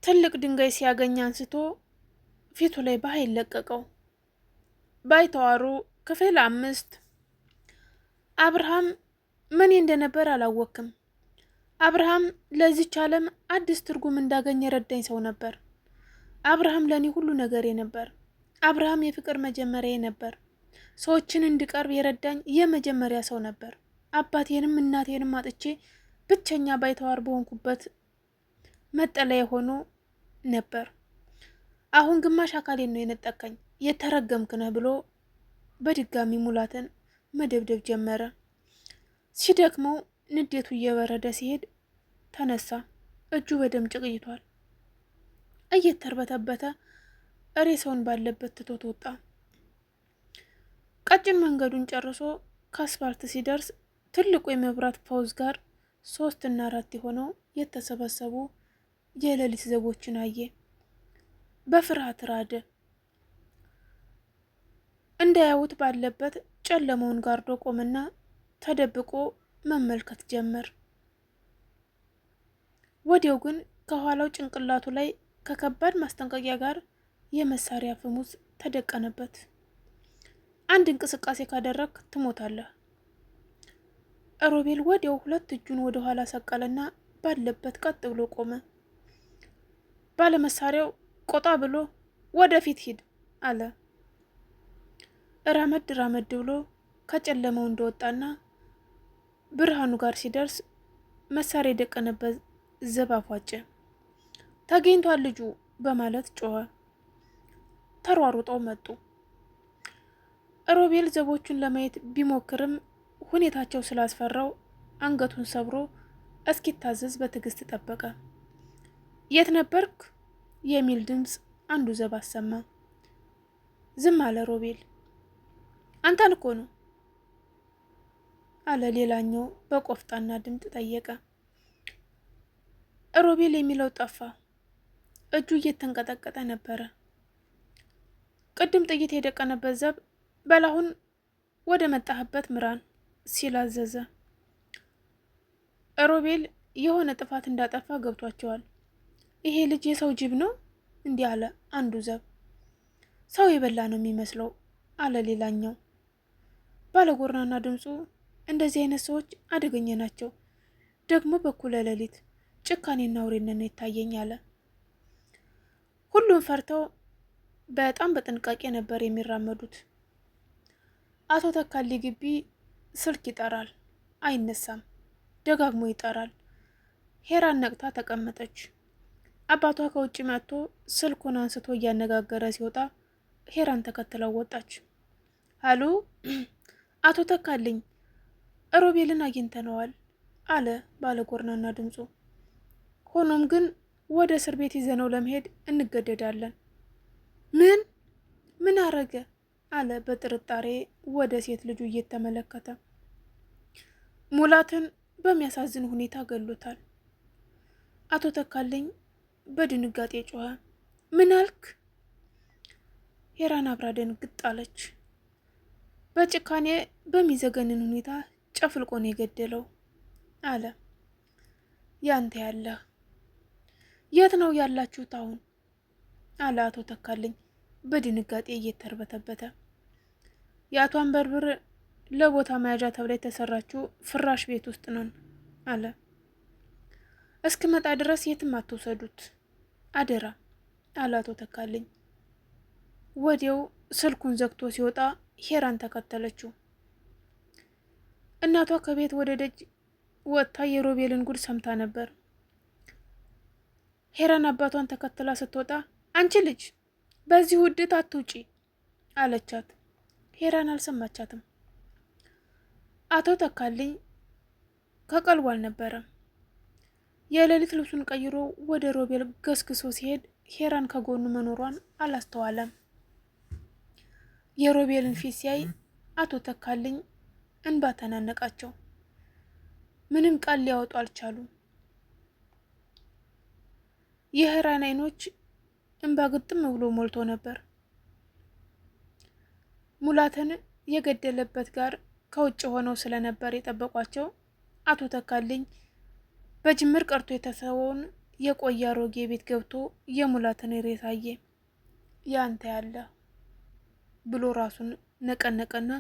ትልቅ ድንጋይ ሲያገኝ አንስቶ ፊቱ ላይ በኃይል ለቀቀው። ባይተዋሩ ክፍል 5። አብርሃም ምን እንደነበር አላወቅም። አብርሃም ለዚች ዓለም አዲስ ትርጉም እንዳገኝ የረዳኝ ሰው ነበር። አብርሃም ለኔ ሁሉ ነገሬ ነበር። አብርሃም የፍቅር መጀመሪያዬ ነበር። ሰዎችን እንድቀርብ የረዳኝ የመጀመሪያ ሰው ነበር። አባቴንም እናቴንም አጥቼ ብቸኛ ባይተዋር በሆንኩበት መጠለያ ሆኖ ነበር። አሁን ግማሽ አካሌን ነው የነጠቀኝ። የተረገምክ ነህ ብሎ በድጋሚ ሙላትን መደብደብ ጀመረ። ሲደክመው ንዴቱ እየበረደ ሲሄድ ተነሳ። እጁ በደም ጭቅይቷል። እየተርበተበተ ሬሳውን ባለበት ትቶት ወጣ። ቀጭን መንገዱን ጨርሶ ከአስፋልት ሲደርስ ትልቁ የመብራት ፖዝ ጋር 3 እና 4 ሆነው የተሰበሰቡ የሌሊት ዘቦችን አየ። በፍርሃት ራደ። እንዳያዩት ባለበት ጨለማውን ጋርዶ ቆመና ተደብቆ መመልከት ጀመር። ወዲያው ግን ከኋላው ጭንቅላቱ ላይ ከከባድ ማስጠንቀቂያ ጋር የመሳሪያ አፈሙዝ ተደቀነበት። አንድ እንቅስቃሴ ካደረክ ትሞታለህ። ሮቤል ወዲያው 2 እጁን ወደ ኋላ ሰቀለና ባለበት ቀጥ ብሎ ቆመ። ባለመሳሪያው ቆጣ ብሎ ወደፊት ሂድ አለ። ራመድ ራመድ ብሎ ከጨለማው እንደወጣና ብርሃኑ ጋር ሲደርስ መሳሪያ የደቀነበት ዘብ አፏጨ። ተገኝቷል ልጁ በማለት ጮኸ። ተሯሩጠው መጡ። ሮቤል ዘቦቹን ለማየት ቢሞክርም ሁኔታቸው ስላስፈራው አንገቱን ሰብሮ እስኪታዘዝ በትዕግስት ጠበቀ። የት ነበርክ የሚል ድምፅ አንዱ ዘብ አሰማ። ዝም አለ ሮቤል። አንተን እኮ ነው አለ ሌላኛው በቆፍጣና ድምፅ ጠየቀ። ሮቤል የሚለው ጠፋ። እጁ እየተንቀጠቀጠ ነበረ። ቅድም ጥይት የደቀነበት ዘብ በላሁን ወደ መጣህበት ምራን ሲል አዘዘ። ሮቤል የሆነ ጥፋት እንዳጠፋ ገብቷቸዋል። ይሄ ልጅ የሰው ጅብ ነው እንዲህ አለ አንዱ ዘብ። ሰው የበላ ነው የሚመስለው አለ ሌላኛው ባለጎርናና ድምፁ። እንደዚህ አይነት ሰዎች አደገኛ ናቸው፣ ደግሞ በኩለ ሌሊት ጭካኔና አውሬነት ነው ይታየኝ አለ። ሁሉም ፈርተው በጣም በጥንቃቄ ነበር የሚራመዱት። አቶ ተካሊ ግቢ ስልክ ይጠራል፣ አይነሳም። ደጋግሞ ይጠራል። ሄራን ነቅታ ተቀመጠች። አባቷ ከውጭ መጥቶ ስልኩን አንስቶ እያነጋገረ ሲወጣ ሄራን ተከትለው ወጣች። አሉ አቶ ተካልኝ፣ ሮቤልን አግኝተነዋል አለ ባለጎርናና ድምፁ። ሆኖም ግን ወደ እስር ቤት ይዘነው ለመሄድ እንገደዳለን። ምን አረገ አለ በጥርጣሬ ወደ ሴት ልጁ እየተመለከተ። ሙላትን በሚያሳዝን ሁኔታ ገሎታል። አቶ ተካልኝ በድንጋጤ ጮኸ። ምን አልክ? ሄራን አብራ ደንግጥ አለች። በጭካኔ በሚዘገንን ሁኔታ ጨፍልቆ ነው የገደለው አለ። ያንተ ያለህ የት ነው ያላችሁት አሁን? አለ አቶ ተካልኝ በድንጋጤ እየተርበተበተ። የአቶ አንበርብር ለቦታ መያዣ ተብላ የተሰራችው ፍራሽ ቤት ውስጥ ነን አለ። እስክመጣ ድረስ የትም አትወሰዱት አደራ አለ አቶ ተካልኝ። ወዲያው ስልኩን ዘግቶ ሲወጣ ሄራን ተከተለችው። እናቷ ከቤት ወደ ደጅ ወጥታ የሮቤልን ጉድ ሰምታ ነበር። ሄራን አባቷን ተከትላ ስትወጣ አንቺ ልጅ በዚህ ውድት አትውጪ አለቻት። ሄራን አልሰማቻትም። አቶ ተካልኝ ከቀልቡ አልነበረም። የሌሊት ልብሱን ቀይሮ ወደ ሮቤል ገስግሶ ሲሄድ ሄራን ከጎኑ መኖሯን አላስተዋለም። የሮቤልን ፊት ሲያይ አቶ ተካልኝ እንባ ተናነቃቸው። ምንም ቃል ሊያወጡ አልቻሉም። የሄራን አይኖች እንባ ግጥም ብሎ ሞልቶ ነበር። ሙላትን የገደለበት ጋር ከውጭ ሆነው ስለነበር የጠበቋቸው አቶ ተካልኝ በጅምር ቀርቶ የተሰወውን የቆየ አሮጌ ቤት ገብቶ የሙላትን ሬሳ አየ። ያንተ ያለ ብሎ ራሱን ነቀነቀና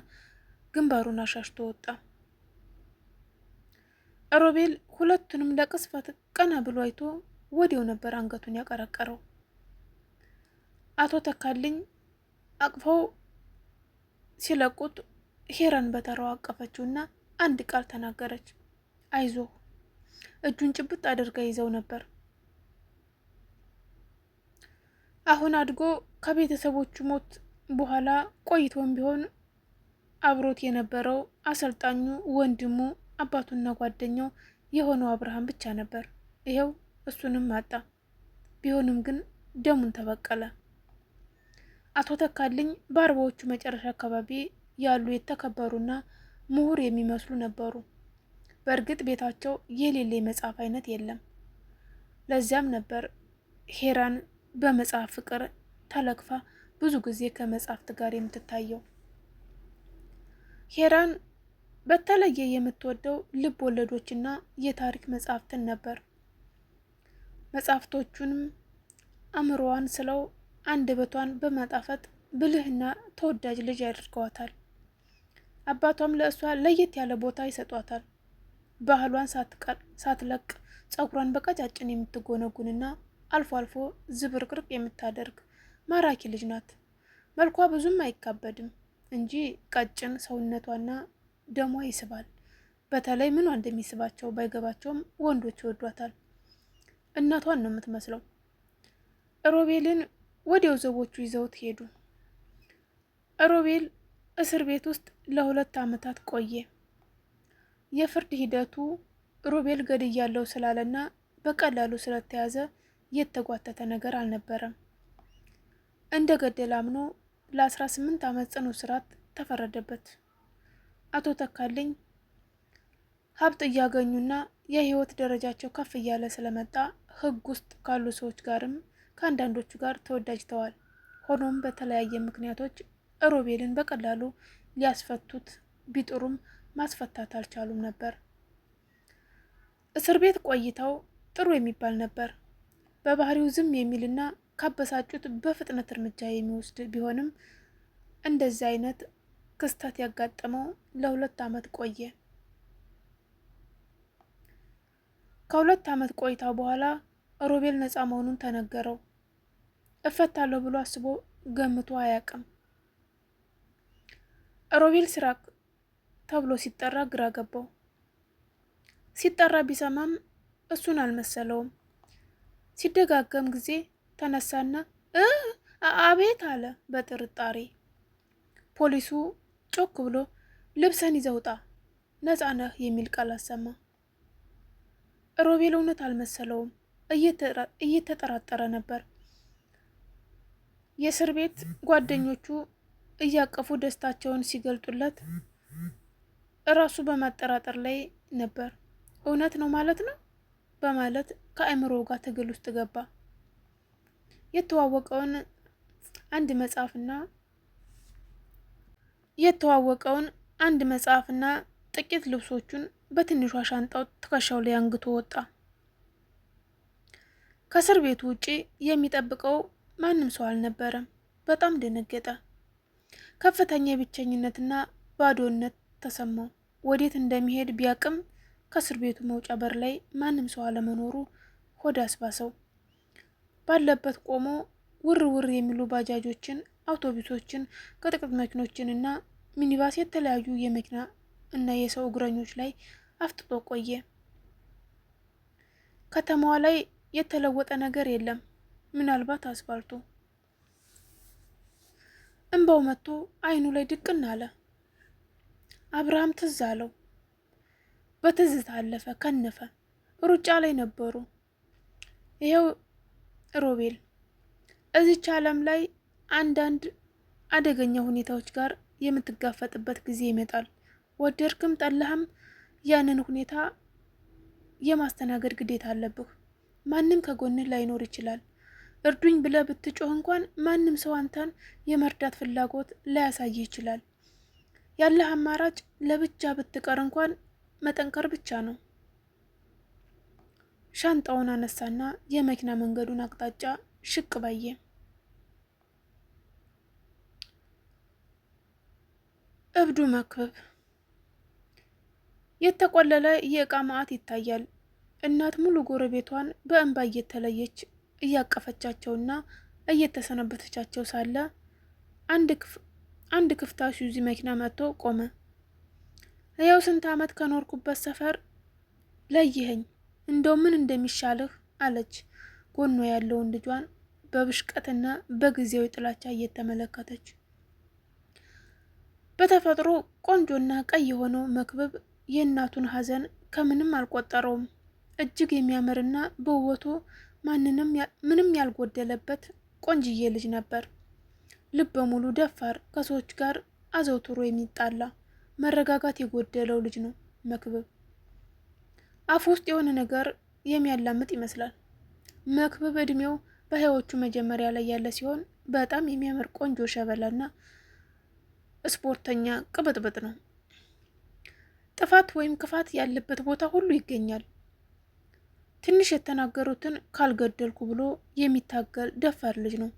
ግንባሩን አሻሽቶ ወጣ። ሮቤል ሁለቱንም ለቅስፈት ቀና ብሎ አይቶ ወዲያው ነበር አንገቱን ያቀረቀረው። አቶ ተካልኝ አቅፈው ሲለቁት ሄራን በተራው አቀፈችውና አንድ ቃል ተናገረች። አይዞህ። እጁን ጭብጥ አድርጋ ይዘው ነበር። አሁን አድጎ ከቤተሰቦቹ ሞት በኋላ ቆይቶም ቢሆን አብሮት የነበረው አሰልጣኙ ወንድሙ አባቱና ጓደኛው የሆነው አብርሃም ብቻ ነበር። ይኸው እሱንም አጣ። ቢሆንም ግን ደሙን ተበቀለ። አቶ ተካልኝ በአርባዎቹ መጨረሻ አካባቢ ያሉ የተከበሩና ምሁር የሚመስሉ ነበሩ። በእርግጥ ቤታቸው የሌለ መጽሐፍ አይነት የለም። ለዚያም ነበር ሄራን በመጽሐፍ ፍቅር ተለክፋ ብዙ ጊዜ ከመጽሐፍት ጋር የምትታየው። ሄራን በተለየ የምትወደው ልብ ወለዶችና የታሪክ መጽሐፍትን ነበር። መጽሐፍቶቹንም አእምሮዋን ስለው አንደበቷን በማጣፈጥ ብልህና ተወዳጅ ልጅ ያደርገዋታል። አባቷም ለእሷ ለየት ያለ ቦታ ይሰጧታል። ባህሏን ሳትለቅ ጸጉሯን በቀጫጭን የምትጎነጉንና አልፎ አልፎ ዝብርቅርቅ የምታደርግ ማራኪ ልጅ ናት። መልኳ ብዙም አይካበድም እንጂ ቀጭን ሰውነቷና ደሟ ይስባል። በተለይ ምኗ እንደሚስባቸው ባይገባቸውም ወንዶች ይወዷታል። እናቷን ነው የምትመስለው። ሮቤልን ወዲያው ዘቦቹ ይዘውት ሄዱ። ሮቤል እስር ቤት ውስጥ ለ2 ዓመታት ቆየ። የፍርድ ሂደቱ ሮቤል ገድያለሁ ስላለና በቀላሉ ስለተያዘ የተጓተተ ነገር አልነበረም። እንደ ገደል አምኖ ለ18 ዓመት ጽኑ እስራት ተፈረደበት። አቶ ተካልኝ ሀብት እያገኙና የህይወት ደረጃቸው ከፍ እያለ ስለመጣ ህግ ውስጥ ካሉ ሰዎች ጋርም ከአንዳንዶቹ ጋር ተወዳጅተዋል። ሆኖም በተለያየ ምክንያቶች ሮቤልን በቀላሉ ሊያስፈቱት ቢጥሩም ማስፈታት አልቻሉም ነበር። እስር ቤት ቆይታው ጥሩ የሚባል ነበር። በባህሪው ዝም የሚልና ካበሳጩት በፍጥነት እርምጃ የሚወስድ ቢሆንም እንደዚህ አይነት ክስተት ያጋጠመው ለ2 ዓመት ቆየ። ከ2 ዓመት ቆይታ በኋላ ሮቤል ነፃ መሆኑን ተነገረው። እፈታለሁ ብሎ አስቦ ገምቶ አያውቅም። ሮቤል ሲራክ ተብሎ ሲጠራ ግራ ገባው። ሲጠራ ቢሰማም እሱን አልመሰለውም። ሲደጋገም ጊዜ ተነሳና አቤት አለ በጥርጣሬ። ፖሊሱ ጮክ ብሎ ልብሰን ይዘውጣ ነፃ ነህ የሚል ቃል አሰማ። ሮቤል እውነት አልመሰለውም። እየተጠራጠረ ነበር። የእስር ቤት ጓደኞቹ እያቀፉ ደስታቸውን ሲገልጡለት እራሱ በማጠራጠር ላይ ነበር። እውነት ነው ማለት ነው በማለት ከአእምሮ ጋር ትግል ውስጥ ገባ። የተዋወቀውን አንድ መጽሐፍና ጥቂት ልብሶቹን በትንሿ ሻንጣው ትከሻው ላይ አንግቶ ወጣ። ከእስር ቤቱ ውጪ የሚጠብቀው ማንም ሰው አልነበረም። በጣም ደነገጠ። ከፍተኛ የብቸኝነትና ባዶነት ተሰማው። ወዴት እንደሚሄድ ቢያቅም ከእስር ቤቱ መውጫ በር ላይ ማንም ሰው አለመኖሩ ሆድ አስባሰው። ባለበት ቆሞ ውር ውር የሚሉ ባጃጆችን፣ አውቶቡሶችን፣ ቅጥቅጥ መኪኖችንና ሚኒባስ የተለያዩ የመኪና እና የሰው እግረኞች ላይ አፍጥጦ ቆየ። ከተማዋ ላይ የተለወጠ ነገር የለም፣ ምናልባት አስፋልቱ። እንባው መጥቶ አይኑ ላይ ድቅን አለ። አብርሃም ትዝ አለው። በትዝታ አለፈ፣ ከነፈ። ሩጫ ላይ ነበሩ። ይኸው ሮቤል እዚች ዓለም ላይ አንዳንድ አደገኛ ሁኔታዎች ጋር የምትጋፈጥበት ጊዜ ይመጣል። ወደድክም ጠላህም ያንን ሁኔታ የማስተናገድ ግዴታ አለብህ። ማንም ከጎንህ ላይኖር ይችላል። እርዱኝ ብለህ ብትጮህ እንኳን ማንም ሰው አንተን የመርዳት ፍላጎት ላያሳይህ ይችላል። ያለህ አማራጭ ለብቻ ብትቀር እንኳን መጠንከር ብቻ ነው። ሻንጣውን አነሳና የመኪና መንገዱን አቅጣጫ ሽቅ ባየ። እብዱ መክብብ። የተቆለለ የእቃ ማዕት ይታያል። እናት ሙሉ ጎረቤቷን በእንባ እየተለየች እያቀፈቻቸውና እየተሰነበተቻቸው ሳለ አንድ ክፍት አይሱዙ መኪና መጥቶ ቆመ። ያው ስንት ዓመት ከኖርኩበት ሰፈር ለይኸኝ፣ እንደው ምን እንደሚሻልህ አለች ጎኗ ያለውን ልጇን በብሽቀትና በጊዜያዊ ጥላቻ እየተመለከተች። በተፈጥሮ ቆንጆና ቀይ የሆነው መክብብ የእናቱን ሐዘን ከምንም አልቆጠረውም። እጅግ የሚያምርና በውበቱ ምንም ያልጎደለበት ቆንጅዬ ልጅ ነበር። ልበ ሙሉ፣ ደፋር፣ ከሰዎች ጋር አዘውትሮ የሚጣላ መረጋጋት የጎደለው ልጅ ነው መክብብ። አፍ ውስጥ የሆነ ነገር የሚያላምጥ ይመስላል። መክብብ እድሜው በህይወቱ መጀመሪያ ላይ ያለ ሲሆን በጣም የሚያምር ቆንጆ ሸበላና ስፖርተኛ ቅብጥብጥ ነው። ጥፋት ወይም ክፋት ያለበት ቦታ ሁሉ ይገኛል። ትንሽ የተናገሩትን ካልገደልኩ ብሎ የሚታገል ደፋር ልጅ ነው።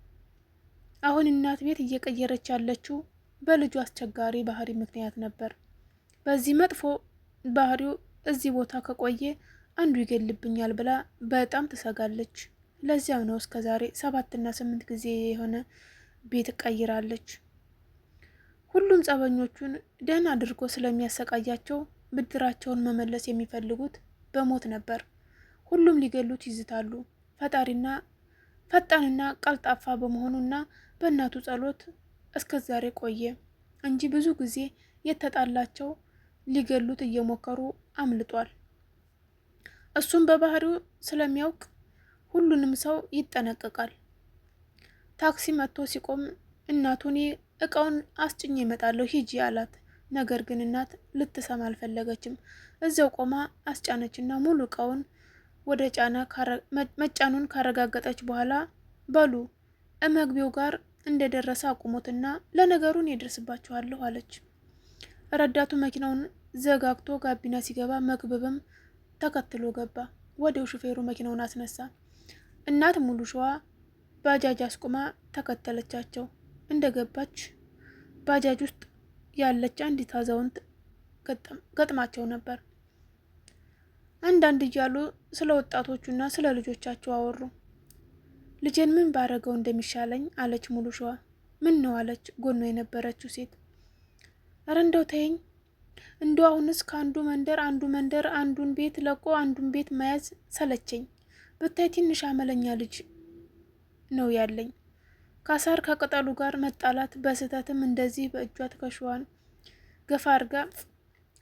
አሁን እናት ቤት እየቀየረች ያለችው በልጁ አስቸጋሪ ባህሪ ምክንያት ነበር። በዚህ መጥፎ ባህሪው እዚህ ቦታ ከቆየ አንዱ ይገልብኛል ብላ በጣም ትሰጋለች። ለዚያም ነው እስከዛሬ 7 እና 8 ጊዜ የሆነ ቤት ቀይራለች። ሁሉም ጸበኞቹን ደህና አድርጎ ስለሚያሰቃያቸው ብድራቸውን መመለስ የሚፈልጉት በሞት ነበር። ሁሉም ሊገሉት ይዝታሉ። ፈጣንና ቀልጣፋ በመሆኑና በእናቱ ጸሎት እስከዛሬ ቆየ እንጂ ብዙ ጊዜ የተጣላቸው ሊገሉት እየሞከሩ አምልጧል። እሱም በባህሪው ስለሚያውቅ ሁሉንም ሰው ይጠነቀቃል። ታክሲ መጥቶ ሲቆም እናቱን እቃውን አስጭኝ ይመጣለሁ ሂጂ አላት። ነገር ግን እናት ልትሰማ አልፈለገችም። እዚያው ቆማ አስጫነችና ሙሉ እቃውን ወደ ጫና መጫኑን ካረጋገጠች በኋላ በሉ መግቢያው ጋር እንደደረሰ አቁሞትና ለነገሩን ይደርስባችኋለሁ አለች። ረዳቱ መኪናውን ዘጋግቶ ጋቢና ሲገባ መክብብም ተከትሎ ገባ። ወዲያው ሹፌሩ መኪናውን አስነሳ። እናት ሙሉ ሸዋ ባጃጅ አስቁማ ተከተለቻቸው። እንደገባች ባጃጅ ውስጥ ያለች አንዲት አዛውንት ገጥማቸው ነበር። አንዳንድ እያሉ ስለ ወጣቶቹና ስለ ልጆቻቸው አወሩ። ልጄን ምን ባረገው እንደሚሻለኝ አለች ሙሉ ሸዋ። ምን ነው አለች ጎኗ የነበረችው ሴት። እረ እንደው ተይኝ፣ እንደው አሁንስ ከአንዱ መንደር አንዱን ቤት ለቆ አንዱን ቤት መያዝ ሰለቸኝ። ብታይ ትንሽ አመለኛ ልጅ ነው ያለኝ። ከሳር ከቅጠሉ ጋር መጣላት፣ በስህተትም እንደዚህ በእጇ ትከሻዋን ገፋ አርጋ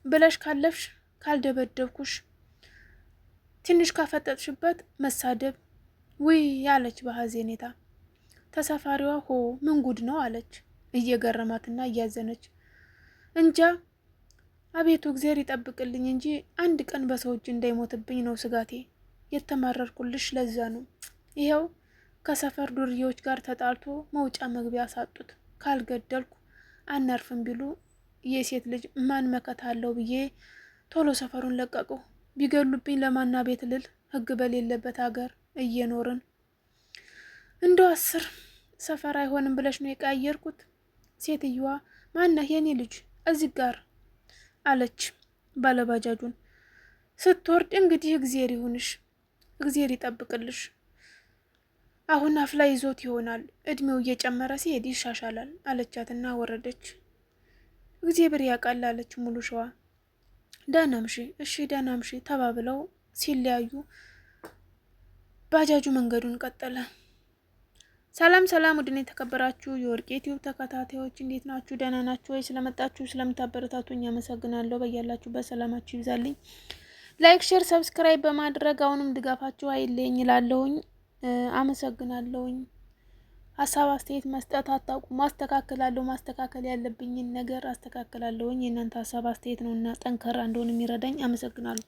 ብለሽ ካለፍሽ ካልደበደብኩሽ፣ ትንሽ ካፈጠጥሽበት መሳደብ ውይ ያለች በሐዘኔታ። ተሳፋሪዋ ሆ ምን ጉድ ነው አለች እየገረማትና እያዘነች። እንጃ አቤቱ እግዜር ይጠብቅልኝ እንጂ አንድ ቀን በሰው እጅ እንዳይሞትብኝ ነው ስጋቴ። የተማረርኩልሽ ለዛ ነው። ይኸው ከሰፈር ዱርዬዎች ጋር ተጣልቶ መውጫ መግቢያ ሳጡት። ካልገደልኩ አናርፍም ቢሉ የሴት ልጅ ማን መከታ አለው ብዬ ቶሎ ሰፈሩን ለቀቁ። ቢገሉብኝ ለማና ቤት ልል ሕግ በሌለበት ሀገር እየኖርን እንደው 10 ሰፈር አይሆንም ብለሽ ነው የቀያየርኩት። ሴትየዋ ማነህ የኔ ልጅ እዚህ ጋር አለች ባለባጃጁን ስትወርድ። እንግዲህ እግዜር ይሁንሽ፣ እግዜር ይጠብቅልሽ። አሁን አፍላ ይዞት ይሆናል፣ እድሜው እየጨመረ ሲሄድ ይሻሻላል አለቻትና ወረደች። እግዚአብሔር ያውቃል አለች ሙሉ ሸዋ። ዳናምሺ እሺ ዳናምሺ ተባብለው ሲለያዩ ባጃጁ መንገዱን ቀጠለ። ሰላም ውድን የተከበራችሁ የወርቄ ቲዩብ ተከታታዮች እንዴት ናችሁ? ደህና ናችሁ ወይ? ስለመጣችሁ ስለምታበረታቱኝ አመሰግናለሁ። በያላችሁበት ሰላማችሁ ይብዛልኝ። ላይክ፣ ሼር፣ ሰብስክራይብ በማድረግ አሁንም ድጋፋችሁ አይለኝ እላለሁኝ። አመሰግናለሁኝ። ሀሳብ አስተያየት መስጠት አታውቁ። ማስተካከል ያለብኝን ነገር አስተካክላለሁኝ። የእናንተ ሀሳብ አስተያየት ነውና ጠንከራ እንደሆነ የሚረዳኝ። አመሰግናለሁ።